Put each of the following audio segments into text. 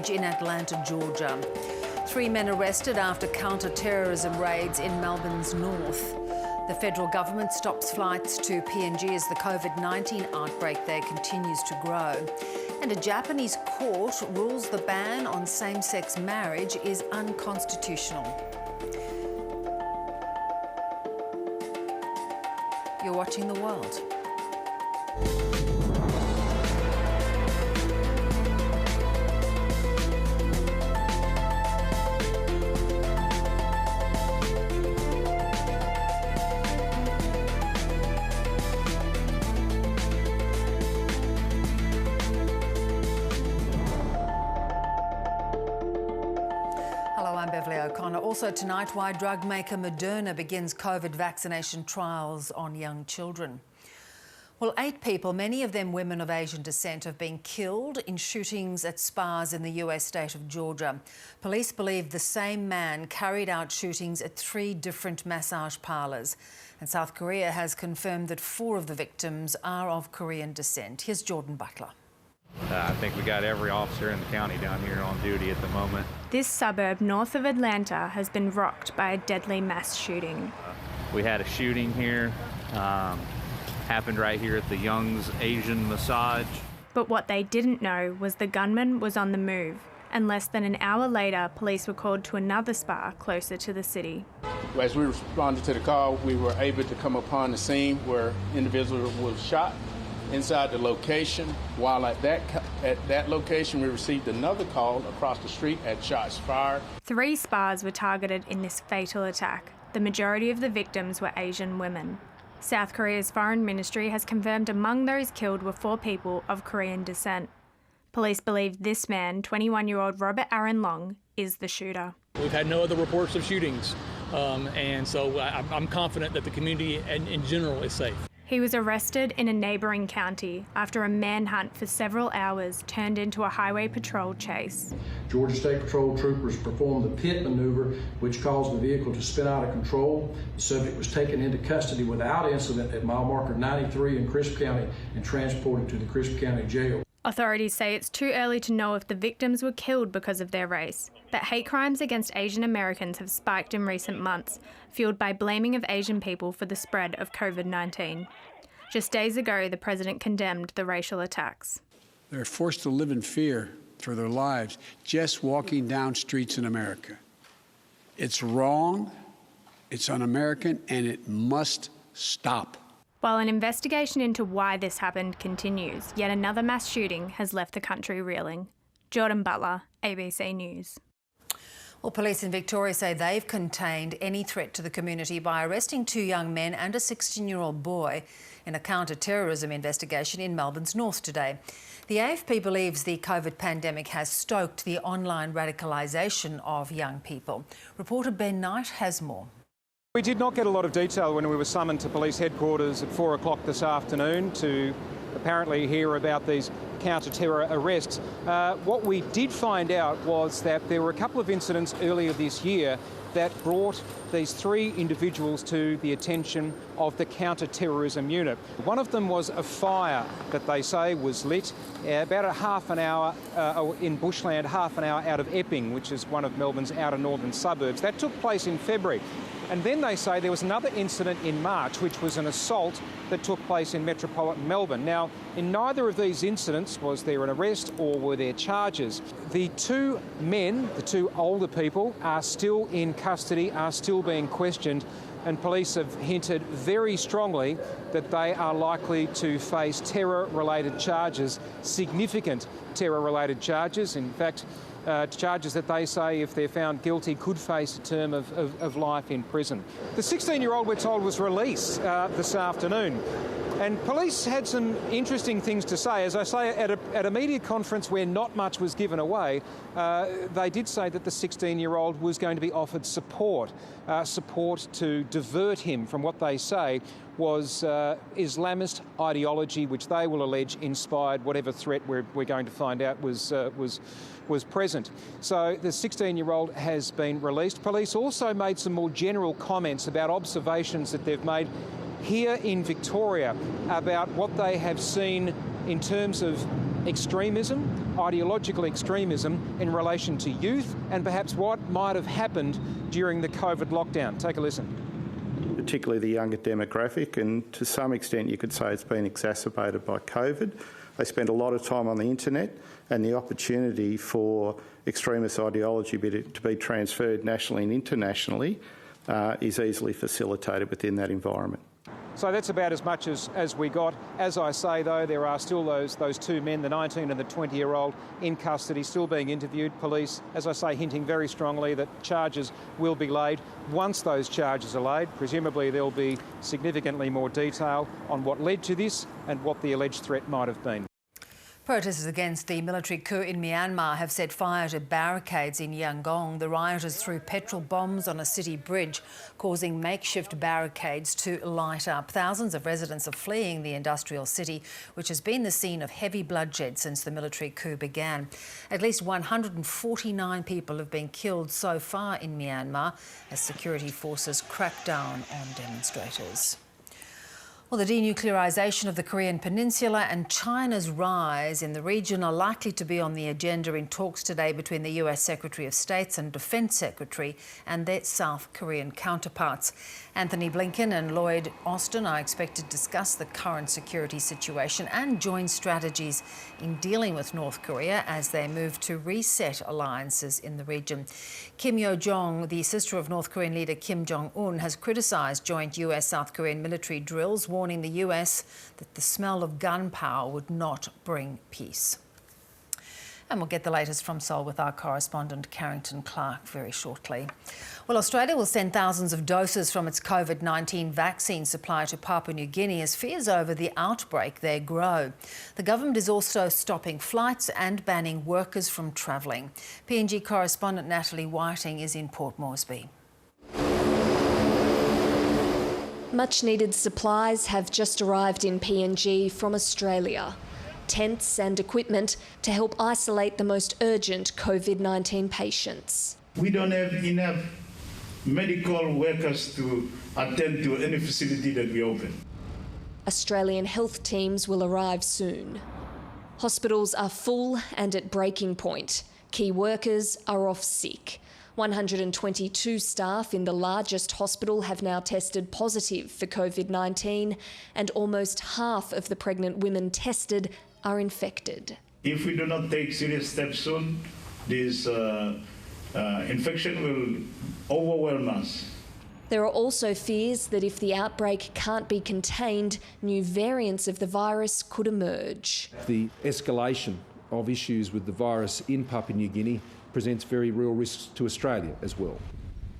In Atlanta, Georgia. 3 men arrested after counter-terrorism raids in Melbourne's north. The federal government stops flights to PNG as the COVID-19 outbreak there continues to grow. And a Japanese court rules the ban on same-sex marriage is unconstitutional. You're watching The World. Also tonight, why drug maker Moderna begins COVID vaccination trials on young children. Well, 8 people, many of them women of Asian descent, have been killed in shootings at spas in the US state of Georgia. Police believe the same man carried out shootings at 3 different massage parlours. And South Korea has confirmed that 4 of the victims are of Korean descent. Here's Jordan Butler. I think we got every officer in the county down here on duty at the moment. This suburb north of Atlanta has been rocked by a deadly mass shooting. We had a shooting here, happened right here at the Young's Asian Massage. But what they didn't know was the gunman was on the move, and less than an hour later, police were called to another spa closer to the city. As we responded to the call, we were able to come upon the scene where individual was shot inside the location. While at that location, we received another call across the street at shots fired. 3 spas were targeted in this fatal attack. The majority of the victims were Asian women. South Korea's foreign ministry has confirmed among those killed were 4 people of Korean descent. Police believe this man, 21-year-old Robert Aaron Long, is the shooter. We've had no other reports of shootings, and so I'm confident that the community in general is safe. He was arrested in a neighbouring county after a manhunt for several hours turned into a highway patrol chase. Georgia State Patrol troopers performed the pit maneuver, which caused the vehicle to spin out of control. The subject was taken into custody without incident at mile marker 93 in Crisp County and transported to the Crisp County Jail. Authorities say it's too early to know if the victims were killed because of their race, but hate crimes against Asian Americans have spiked in recent months, fueled by blaming of Asian people for the spread of COVID-19. Just days ago, the president condemned the racial attacks. They're forced to live in fear for their lives just walking down streets in America. It's wrong, it's un-American, and it must stop. While an investigation into why this happened continues, yet another mass shooting has left the country reeling. Jordan Butler, ABC News. Well, police in Victoria say they've contained any threat to the community by arresting 2 young men and a 16-year-old boy in a counter-terrorism investigation in Melbourne's north today. The AFP believes the COVID pandemic has stoked the online radicalisation of young people. Reporter Ben Knight has more. We did not get a lot of detail when we were summoned to police headquarters at 4 o'clock this afternoon to apparently hear about these counter-terror arrests. What we did find out was that there were a couple of incidents earlier this year that brought these 3 individuals to the attention of the counter-terrorism unit. One of them was a fire that they say was lit about a half an hour in bushland, half an hour out of Epping, which is one of Melbourne's outer northern suburbs. That took place in February. And then they say there was another incident in March, which was an assault that took place in metropolitan Melbourne. Now, in neither of these incidents was there an arrest or were there charges. The 2 men, the 2 older people, are still in custody, are still being questioned, and police have hinted very strongly that they are likely to face terror-related charges, significant terror-related charges. In fact, charges that they say, if they're found guilty, could face a term of life in prison. The 16-year-old, we're told, was released this afternoon. And police had some interesting things to say. As I say, at a media conference where not much was given away, they did say that the 16-year-old was going to be offered support to divert him from what they say was Islamist ideology, which they will allege inspired whatever threat we're going to find out was present. So the 16-year-old has been released. Police also made some more general comments about observations that they've made here in Victoria about what they have seen in terms of extremism, ideological extremism in relation to youth and perhaps what might have happened during the COVID lockdown. Take a listen. Particularly the younger demographic, and to some extent you could say it's been exacerbated by COVID. They spend a lot of time on the internet, and the opportunity for extremist ideology to be transferred nationally and internationally is easily facilitated within that environment. So that's about as much as we got. As I say, though, there are still those two men, the 19 and the 20-year-old, in custody, still being interviewed. Police, as I say, hinting very strongly that charges will be laid. Once those charges are laid, presumably there'll be significantly more detail on what led to this and what the alleged threat might have been. Protesters against the military coup in Myanmar have set fire to barricades in Yangon. The rioters threw petrol bombs on a city bridge, causing makeshift barricades to light up. Thousands of residents are fleeing the industrial city, which has been the scene of heavy bloodshed since the military coup began. At least 149 people have been killed so far in Myanmar as security forces crack down on demonstrators. Well, the denuclearisation of the Korean Peninsula and China's rise in the region are likely to be on the agenda in talks today between the US Secretary of State and Defence Secretary and their South Korean counterparts. Anthony Blinken and Lloyd Austin are expected to discuss the current security situation and joint strategies in dealing with North Korea as they move to reset alliances in the region. Kim Yo-jong, the sister of North Korean leader Kim Jong-un, has criticised joint US-South Korean military drills, warning the US that the smell of gunpowder would not bring peace. And we'll get the latest from Seoul with our correspondent Carrington Clark very shortly. Well, Australia will send thousands of doses from its COVID-19 vaccine supply to Papua New Guinea as fears over the outbreak there grow. The government is also stopping flights and banning workers from travelling. PNG correspondent Natalie Whiting is in Port Moresby. Much-needed supplies have just arrived in PNG from Australia. Tents and equipment to help isolate the most urgent COVID-19 patients. We don't have enough medical workers to attend to any facility that we open. Australian health teams will arrive soon. Hospitals are full and at breaking point. Key workers are off sick. 122 staff in the largest hospital have now tested positive for COVID-19, and almost half of the pregnant women tested are infected. If we do not take serious steps soon, this infection will overwhelm us. There are also fears that if the outbreak can't be contained, new variants of the virus could emerge. The escalation of issues with the virus in Papua New Guinea presents very real risks to Australia as well.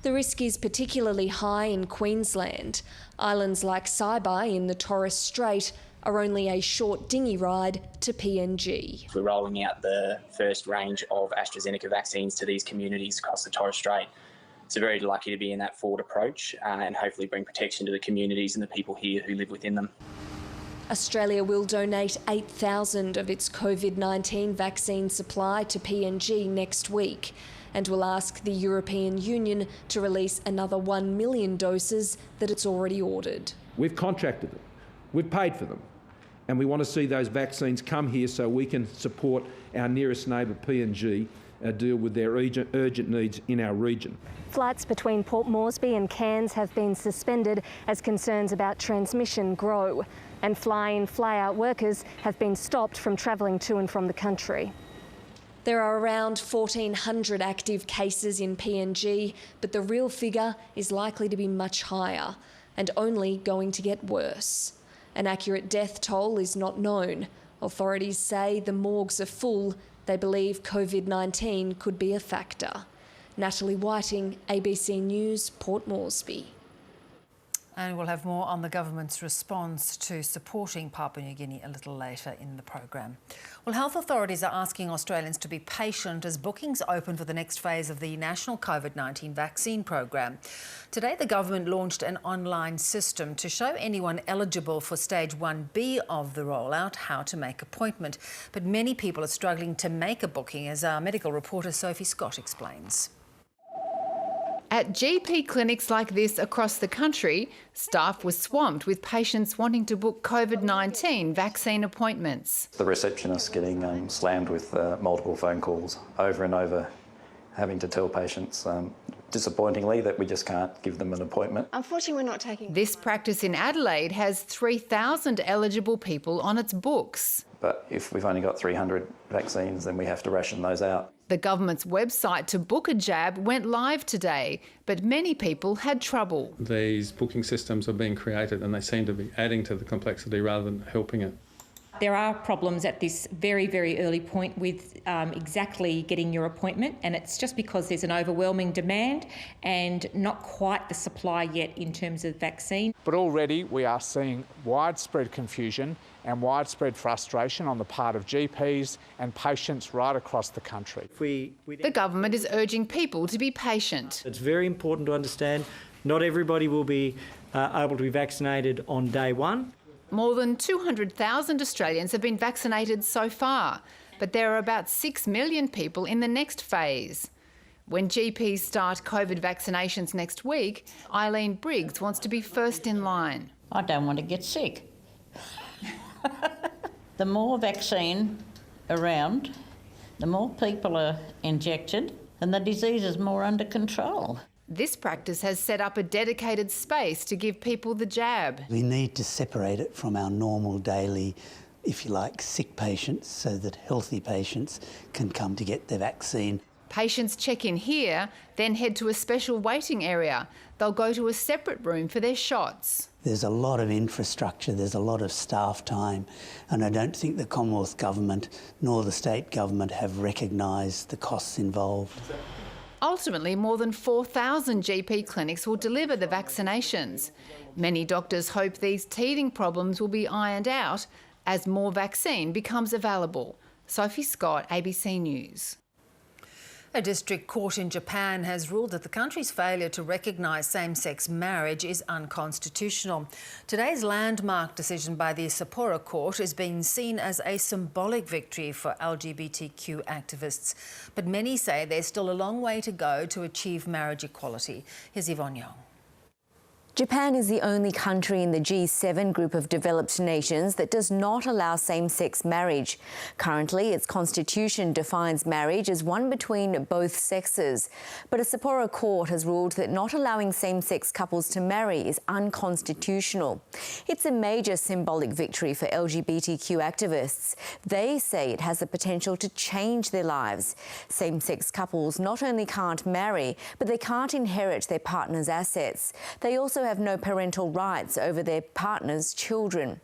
The risk is particularly high in Queensland. Islands like Saibai in the Torres Strait are only a short dinghy ride to PNG. We're rolling out the first range of AstraZeneca vaccines to these communities across the Torres Strait. So very lucky to be in that forward approach and hopefully bring protection to the communities and the people here who live within them. Australia will donate 8,000 of its COVID-19 vaccine supply to PNG next week and will ask the European Union to release another 1 million doses that it's already ordered. We've contracted them, we've paid for them, and we want to see those vaccines come here so we can support our nearest neighbour PNG deal with their urgent needs in our region. Flights between Port Moresby and Cairns have been suspended as concerns about transmission grow, and fly-in, fly-out workers have been stopped from travelling to and from the country. There are around 1,400 active cases in PNG, but the real figure is likely to be much higher and only going to get worse. An accurate death toll is not known. Authorities say the morgues are full. They believe COVID-19 could be a factor. Natalie Whiting, ABC News, Port Moresby. And we'll have more on the government's response to supporting Papua New Guinea a little later in the program. Well, health authorities are asking Australians to be patient as bookings open for the next phase of the national COVID-19 vaccine program. Today, the government launched an online system to show anyone eligible for stage 1B of the rollout how to make appointment. But many people are struggling to make a booking, as our medical reporter Sophie Scott explains. At GP clinics like this across the country, staff were swamped with patients wanting to book COVID-19 vaccine appointments. The receptionist getting slammed with multiple phone calls over and over, having to tell patients, disappointingly, that we just can't give them an appointment. Unfortunately, we're not taking... This practice in Adelaide has 3,000 eligible people on its books. But if we've only got 300 vaccines, then we have to ration those out. The government's website to book a jab went live today, but many people had trouble. These booking systems are being created and they seem to be adding to the complexity rather than helping it. There are problems at this very, very early point with exactly getting your appointment, and it's just because there's an overwhelming demand and not quite the supply yet in terms of vaccine. But already we are seeing widespread confusion and widespread frustration on the part of GPs and patients right across the country. The government is urging people to be patient. It's very important to understand not everybody will be able to be vaccinated on day one. More than 200,000 Australians have been vaccinated so far, but there are about 6 million people in the next phase. When GPs start COVID vaccinations next week, Eileen Briggs wants to be first in line. I don't want to get sick. The more vaccine around, the more people are injected and the disease is more under control. This practice has set up a dedicated space to give people the jab. We need to separate it from our normal daily, if you like, sick patients so that healthy patients can come to get their vaccine. Patients check in here, then head to a special waiting area. They'll go to a separate room for their shots. There's a lot of infrastructure, there's a lot of staff time, and I don't think the Commonwealth Government nor the state government have recognised the costs involved. Ultimately, more than 4,000 GP clinics will deliver the vaccinations. Many doctors hope these teething problems will be ironed out as more vaccine becomes available. Sophie Scott, ABC News. A district court in Japan has ruled that the country's failure to recognise same-sex marriage is unconstitutional. Today's landmark decision by the Sapporo court is being seen as a symbolic victory for LGBTQ activists. But many say there's still a long way to go to achieve marriage equality. Here's Yvonne Young. Japan is the only country in the G7 group of developed nations that does not allow same-sex marriage. Currently, its constitution defines marriage as one between both sexes. But a Sapporo court has ruled that not allowing same-sex couples to marry is unconstitutional. It's a major symbolic victory for LGBTQ activists. They say it has the potential to change their lives. Same-sex couples not only can't marry, but they can't inherit their partner's assets. They also have no parental rights over their partner's children.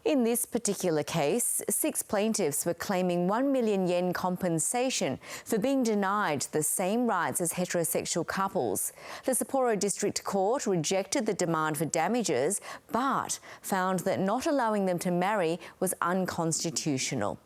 In this particular case, 6 plaintiffs were claiming 1 million yen compensation for being denied the same rights as heterosexual couples. The Sapporo District Court rejected the demand for damages, but found that not allowing them to marry was unconstitutional.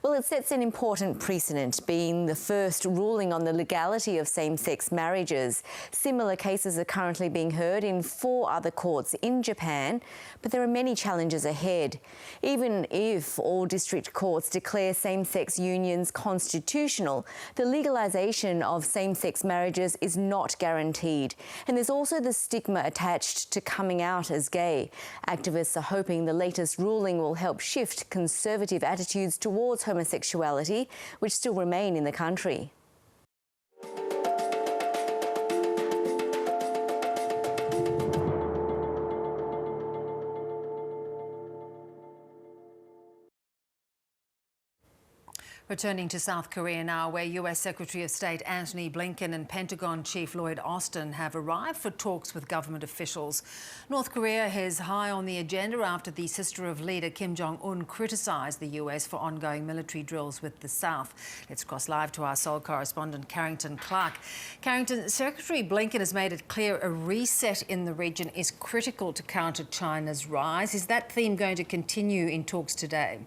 Well, it sets an important precedent, being the first ruling on the legality of same-sex marriages. Similar cases are currently being heard in 4 other courts in Japan, but there are many challenges ahead. Even if all district courts declare same-sex unions constitutional, the legalisation of same-sex marriages is not guaranteed. And there's also the stigma attached to coming out as gay. Activists are hoping the latest ruling will help shift conservative attitudes towards homosexuality, which still remain in the country. Returning to South Korea now, where US Secretary of State Antony Blinken and Pentagon Chief Lloyd Austin have arrived for talks with government officials. North Korea is high on the agenda after the sister of leader Kim Jong-un criticised the US for ongoing military drills with the South. Let's cross live to our Seoul correspondent Carrington Clark. Carrington, Secretary Blinken has made it clear a reset in the region is critical to counter China's rise. Is that theme going to continue in talks today?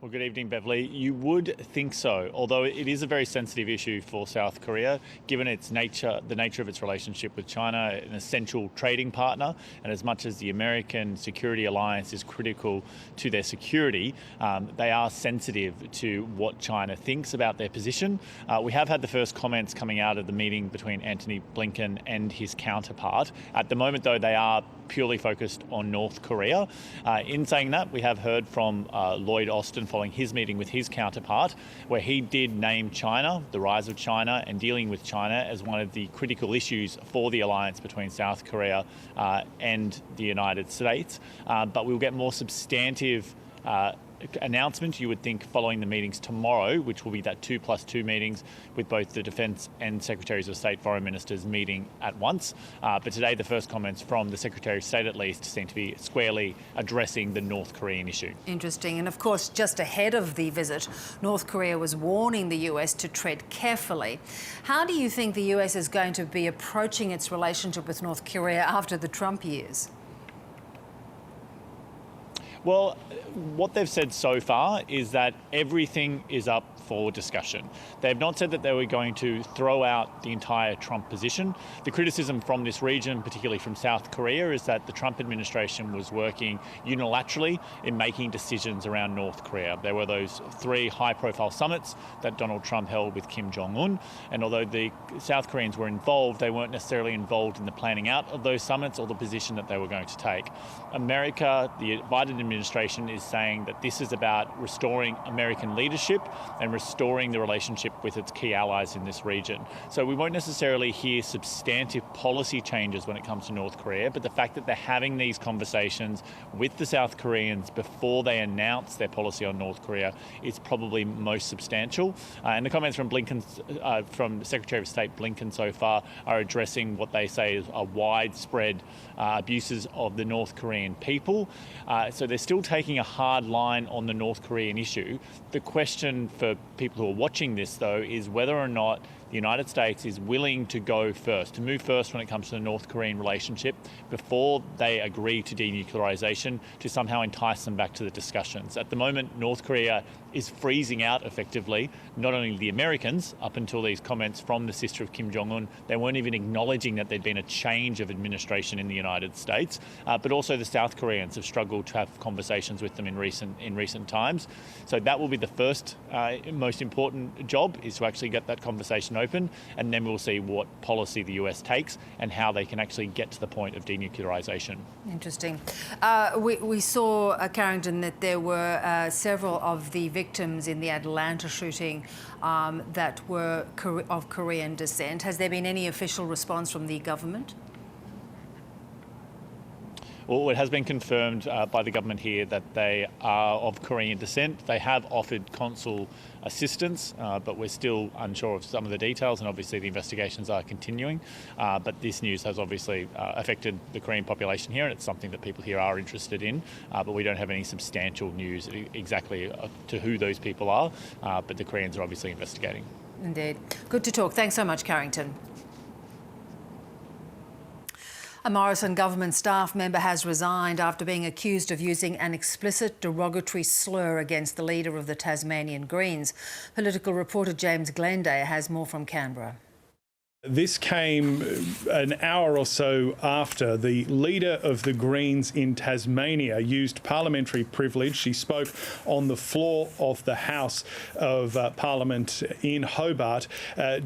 Well, good evening, Beverly. You would think so, although it is a very sensitive issue for South Korea, given its nature, the nature of its relationship with China, an essential trading partner, and as much as the American security alliance is critical to their security, they are sensitive to what China thinks about their position. We have had the first comments coming out of the meeting between Antony Blinken and his counterpart. At the moment, though, they are purely focused on North Korea. In saying that, we have heard from Lloyd Austin following his meeting with his counterpart, where he did name China, the rise of China and dealing with China as one of the critical issues for the alliance between South Korea and the United States. But we'll get more substantive announcement, you would think, following the meetings tomorrow, which will be that 2+2 meetings with both the Defence and Secretaries of State foreign ministers meeting at once. But today, the first comments from the Secretary of State, at least, seem to be squarely addressing the North Korean issue. Interesting. And of course, just ahead of the visit, North Korea was warning the US to tread carefully. How do you think the US is going to be approaching its relationship with North Korea after the Trump years? Well, what they've said so far is that everything is up for discussion. They've not said that they were going to throw out the entire Trump position. The criticism from this region, particularly from South Korea, is that the Trump administration was working unilaterally in making decisions around North Korea. There were those 3 high-profile summits that Donald Trump held with Kim Jong-un, and although the South Koreans were involved, they weren't necessarily involved in the planning out of those summits or the position that they were going to take. America, the Biden administration, is saying that this is about restoring American leadership and restoring the relationship with its key allies in this region. So we won't necessarily hear substantive policy changes when it comes to North Korea, but the fact that they're having these conversations with the South Koreans before they announce their policy on North Korea is probably most substantial. And the comments from from Secretary of State Blinken so far are addressing what they say are widespread abuses of the North Korean people. So they're still taking a hard line on the North Korean issue. The question for people who are watching this, though, is whether or not the United States is willing to go first, to move first when it comes to the North Korean relationship before they agree to denuclearization, to somehow entice them back to the discussions. At the moment, North Korea is freezing out effectively, not only the Americans, up until these comments from the sister of Kim Jong-un, they weren't even acknowledging that there'd been a change of administration in the United States, but also the South Koreans have struggled to have conversations with them in recent times. So that will be the first most important job, is to actually get that conversation open, and then we'll see what policy the US takes and how they can actually get to the point of denuclearization. Interesting. We saw, Carrington, that there were several of the victims in the Atlanta shooting that were of Korean descent. Has there been any official response from the government? Well, it has been confirmed by the government here that they are of Korean descent. They have offered consul assistance, but we're still unsure of some of the details, and obviously the investigations are continuing. But this news has obviously affected the Korean population here, and it's something that people here are interested in, but we don't have any substantial news exactly to who those people are, but the Koreans are obviously investigating. Indeed. Good to talk. Thanks so much, Carrington. A Morrison government staff member has resigned after being accused of using an explicit derogatory slur against the leader of the Tasmanian Greens. Political reporter James Glenday has more from Canberra. This came an hour or so after the leader of the Greens in Tasmania used parliamentary privilege. She spoke on the floor of the House of Parliament in Hobart,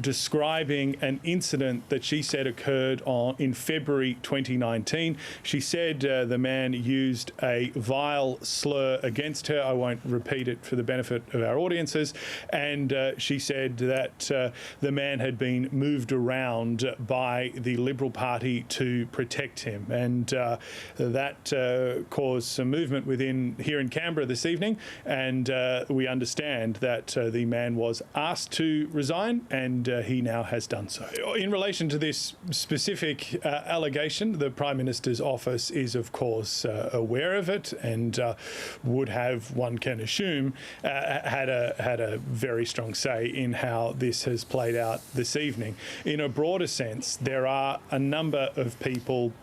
describing an incident that she said occurred in February 2019. She said the man used a vile slur against her. I won't repeat it for the benefit of our audiences. And she said that the man had been moved around by the Liberal Party to protect him, and that caused some movement here in Canberra this evening, and we understand that the man was asked to resign, and he now has done so. In relation to this specific allegation, the Prime Minister's office is of course aware of it, and would have, one can assume, had a very strong say in how this has played out this evening. In a broader sense, there are a number of people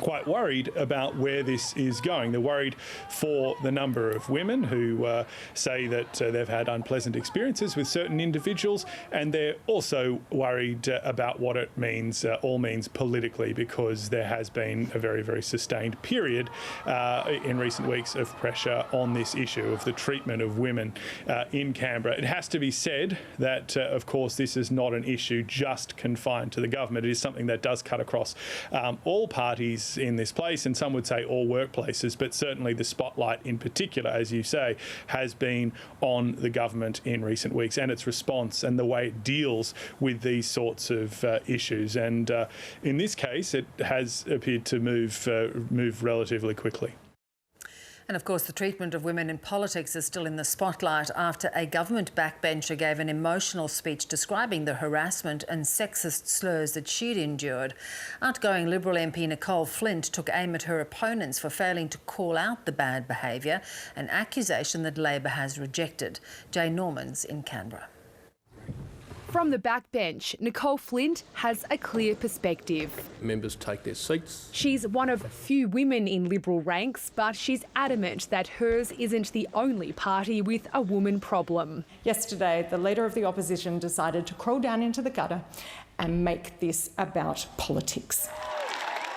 quite worried about where this is going. They're worried for the number of women who say that they've had unpleasant experiences with certain individuals, and they're also worried about what it means, all means politically, because there has been a very, very sustained period in recent weeks of pressure on this issue of the treatment of women in Canberra. It has to be said that, of course, this is not an issue just confined to the government. It is something that does cut across all parties in this place, and some would say all workplaces, but certainly the spotlight in particular, as you say, has been on the government in recent weeks and its response and the way it deals with these sorts of issues. And in this case, it has appeared to move relatively quickly. And of course, the treatment of women in politics is still in the spotlight after a government backbencher gave an emotional speech describing the harassment and sexist slurs that she'd endured. Outgoing Liberal MP Nicole Flint took aim at her opponents for failing to call out the bad behaviour, an accusation that Labor has rejected. Jane Norman's in Canberra. From the backbench, Nicole Flint has a clear perspective. Members take their seats. She's one of few women in Liberal ranks, but she's adamant that hers isn't the only party with a woman problem. Yesterday, the Leader of the Opposition decided to crawl down into the gutter and make this about politics.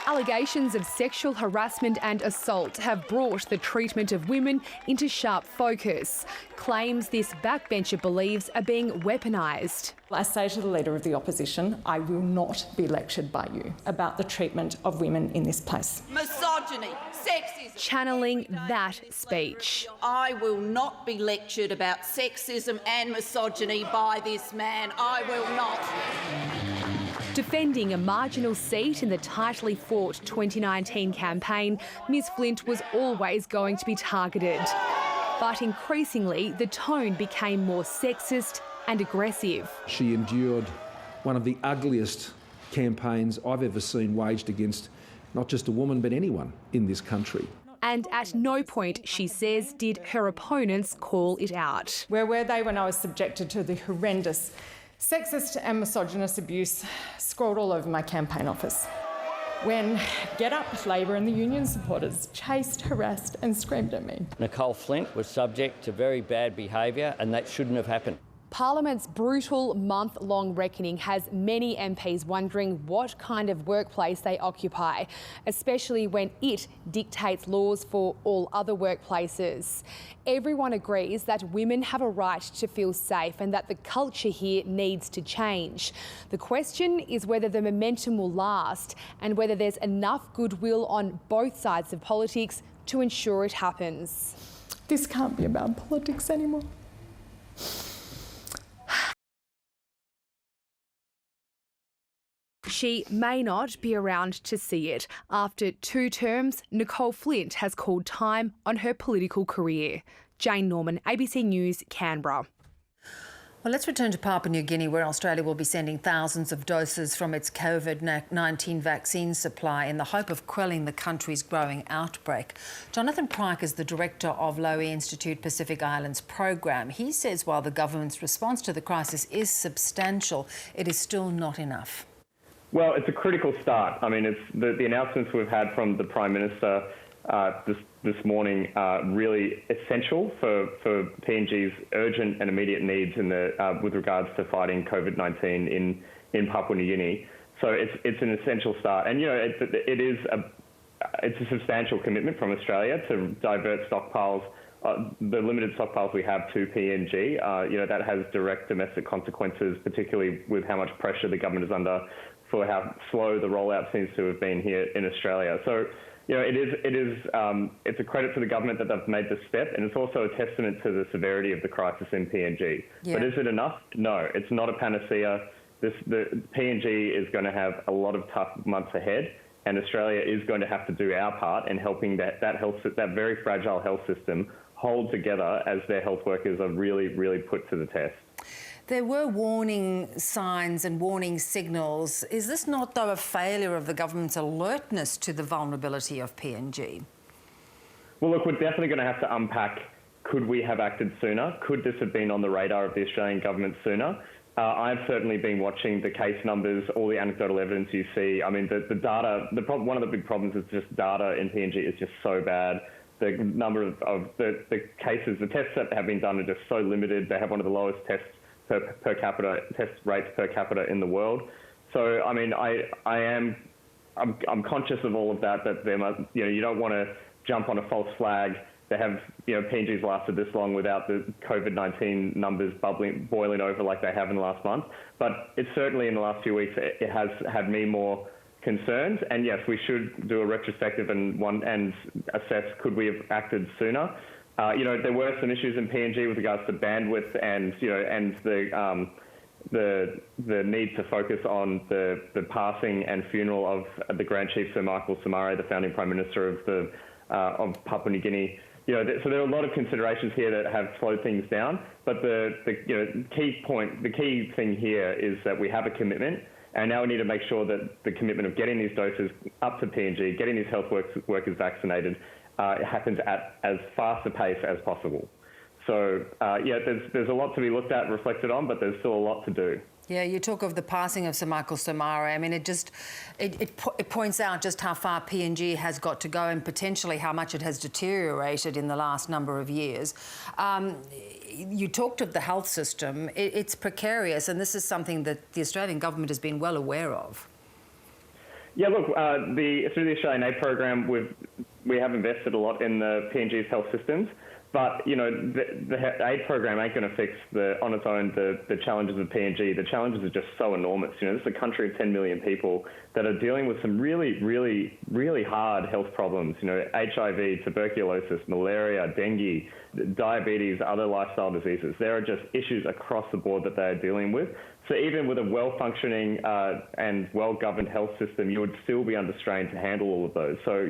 Allegations of sexual harassment and assault have brought the treatment of women into sharp focus. Claims this backbencher believes are being weaponised. I say to the Leader of the Opposition, I will not be lectured by you about the treatment of women in this place. Misogyny, sexism. Channeling that speech. I will not be lectured about sexism and misogyny by this man. I will not. Defending a marginal seat in the tightly fought 2019 campaign, Ms Flint was always going to be targeted. But increasingly, the tone became more sexist and aggressive. She endured one of the ugliest campaigns I've ever seen waged against not just a woman but anyone in this country. And at no point, she says, did her opponents call it out. Where were they when I was subjected to the horrendous sexist and misogynist abuse scrawled all over my campaign office? When Get Up, Labor and the union supporters chased, harassed and screamed at me. Nicole Flint was subject to very bad behaviour and that shouldn't have happened. Parliament's brutal month-long reckoning has many MPs wondering what kind of workplace they occupy, especially when it dictates laws for all other workplaces. Everyone agrees that women have a right to feel safe and that the culture here needs to change. The question is whether the momentum will last and whether there's enough goodwill on both sides of politics to ensure it happens. This can't be about politics anymore. She may not be around to see it. After 2 terms, Nicole Flint has called time on her political career. Jane Norman, ABC News, Canberra. Well, let's return to Papua New Guinea, where Australia will be sending thousands of doses from its COVID-19 vaccine supply in the hope of quelling the country's growing outbreak. Jonathan Pryke is the director of Lowy Institute Pacific Islands program. He says while the government's response to the crisis is substantial, it is still not enough. Well, it's a critical start. I mean, it's the announcements we've had from the Prime Minister this morning are really essential for PNG's urgent and immediate needs in with regards to fighting COVID-19 in Papua New Guinea. So it's an essential start, and it's a substantial commitment from Australia to divert stockpiles. The limited stockpiles we have to PNG, that has direct domestic consequences, particularly with how much pressure the government is under for how slow the rollout seems to have been here in Australia. So, it's a credit to the government that they've made this step, and it's also a testament to the severity of the crisis in PNG. Yeah. But is it enough? No, it's not a panacea. The PNG is going to have a lot of tough months ahead, and Australia is going to have to do our part in helping that very fragile health system hold together as their health workers are really, really put to the test. There were warning signs and warning signals. Is this not, though, a failure of the government's alertness to the vulnerability of PNG? Well, look, we're definitely going to have to unpack, could we have acted sooner? Could this have been on the radar of the Australian government sooner? I've certainly been watching the case numbers, all the anecdotal evidence you see. I mean, the data, one of the big problems is just data in PNG is just so bad. The number of the cases, the tests that have been done are just so limited. They have one of the lowest test rates per capita in the world. So, I mean, I'm conscious of all of that there must, you don't want to jump on a false flag. They have, PNG's lasted this long without the COVID-19 numbers boiling over like they have in the last month. But it's certainly in the last few weeks, it has had me more concerned. And yes, we should do a retrospective and assess, could we have acted sooner? There were some issues in PNG with regards to bandwidth and the need to focus on the passing and funeral of the Grand Chief Sir Michael Somare, the founding Prime Minister of Papua New Guinea. So there are a lot of considerations here that have slowed things down. But the key thing here is that we have a commitment, and now we need to make sure that the commitment of getting these doses up to PNG, getting these health workers vaccinated, happens at as fast a pace as possible. So there's a lot to be looked at, reflected on, but there's still a lot to do. Yeah, you talk of the passing of Sir Michael Somare. I mean, it points out just how far PNG has got to go and potentially how much it has deteriorated in the last number of years. You talked of the health system. It's precarious, and this is something that the Australian government has been well aware of. Yeah, look, through the Australian Aid Program, we have invested a lot in the PNG's health systems. But, the aid program ain't going to fix on its own the challenges of PNG. The challenges are just so enormous. This is a country of 10 million people that are dealing with some really, really, really hard health problems. HIV, tuberculosis, malaria, dengue, diabetes, other lifestyle diseases. There are just issues across the board that they are dealing with. So even with a well-functioning and well-governed health system, you would still be under strain to handle all of those. So,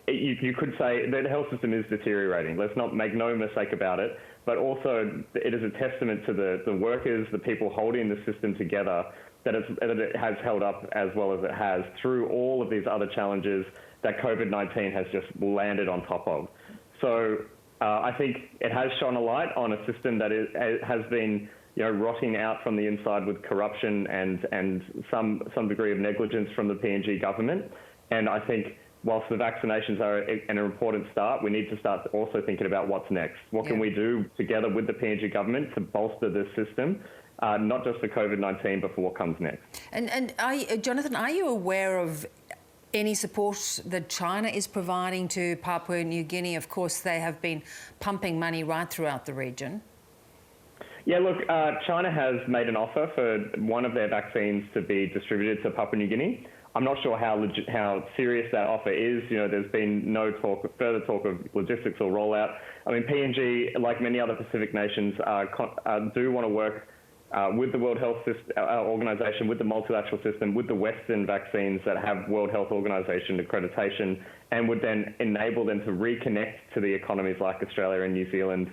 you could say that the health system is deteriorating. Let's not make no mistake about it. But also, it is a testament to the workers, the people holding the system together, that it has held up as well as it has through all of these other challenges that COVID-19 has just landed on top of. So I think it has shone a light on a system that has been rotting out from the inside with corruption and some degree of negligence from the PNG government. And I think whilst the vaccinations are an important start, we need to start also thinking about what's next. What can we do together with the PNG government to bolster this system, not just for COVID-19, but for what comes next? And Jonathan, are you aware of any support that China is providing to Papua New Guinea? Of course, they have been pumping money right throughout the region. Yeah, look, China has made an offer for one of their vaccines to be distributed to Papua New Guinea. I'm not sure how serious that offer is. There's been no further talk of logistics or rollout. I mean, PNG, like many other Pacific nations, do want to work with the World Health Organization, with the multilateral system, with the Western vaccines that have World Health Organization accreditation, and would then enable them to reconnect to the economies like Australia and New Zealand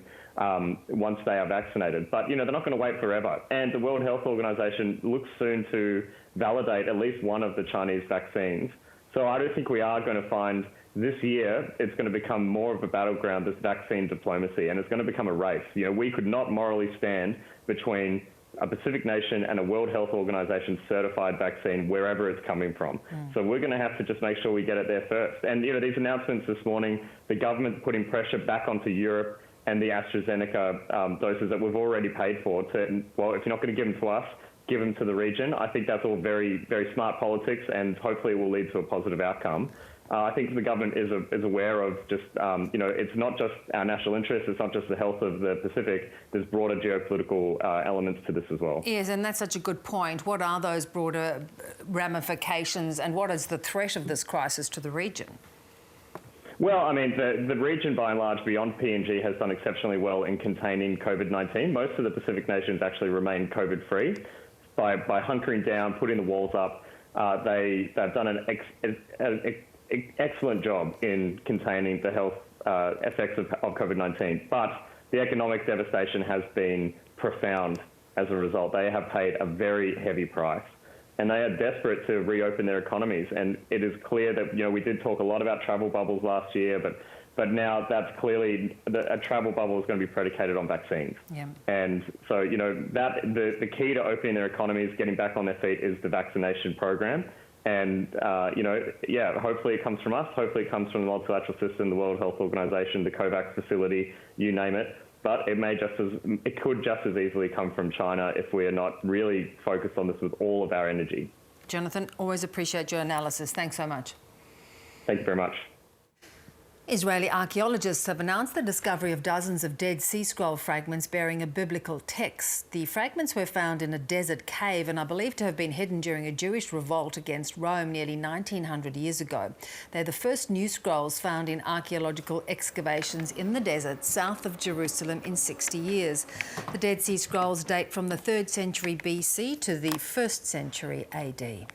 once they are vaccinated. But, they're not going to wait forever. And the World Health Organization looks soon to validate at least one of the Chinese vaccines. So I do think we are going to find this year it's going to become more of a battleground, this vaccine diplomacy, and it's going to become a race. We could not morally stand between a Pacific nation and a World Health Organization certified vaccine wherever it's coming from. So we're going to have to just make sure we get it there first. And, these announcements this morning, the government putting pressure back onto Europe and the AstraZeneca doses that we've already paid for to, well, if you're not going to give them to us, give them to the region. I think that's all very, very smart politics, and hopefully it will lead to a positive outcome. I think the government is aware of just, it's not just our national interest, it's not just the health of the Pacific, there's broader geopolitical elements to this as well. Yes, and that's such a good point. What are those broader ramifications, and what is the threat of this crisis to the region? Well, I mean, the region, by and large, beyond PNG, has done exceptionally well in containing COVID-19. Most of the Pacific nations actually remain COVID-free. By hunkering down, putting the walls up, they've done an excellent job in containing the health effects of COVID-19. But the economic devastation has been profound as a result. They have paid a very heavy price, and they are desperate to reopen their economies. And it is clear that, we did talk a lot about travel bubbles last year, but But now that's clearly a travel bubble is going to be predicated on vaccines. Yeah. And so, you know, that the key to opening their economies, getting back on their feet, is the vaccination program. And, you know, yeah, hopefully it comes from us. Hopefully it comes from the multilateral system, the World Health Organization, the COVAX facility, you name it. But it could just as easily come from China if we are not really focused on this with all of our energy. Jonathan, always appreciate your analysis. Thanks so much. Thank you very much. Israeli archaeologists have announced the discovery of dozens of Dead Sea Scroll fragments bearing a biblical text. The fragments were found in a desert cave and are believed to have been hidden during a Jewish revolt against Rome nearly 1900 years ago. They're the first new scrolls found in archaeological excavations in the desert south of Jerusalem in 60 years. The Dead Sea Scrolls date from the 3rd century BC to the 1st century AD.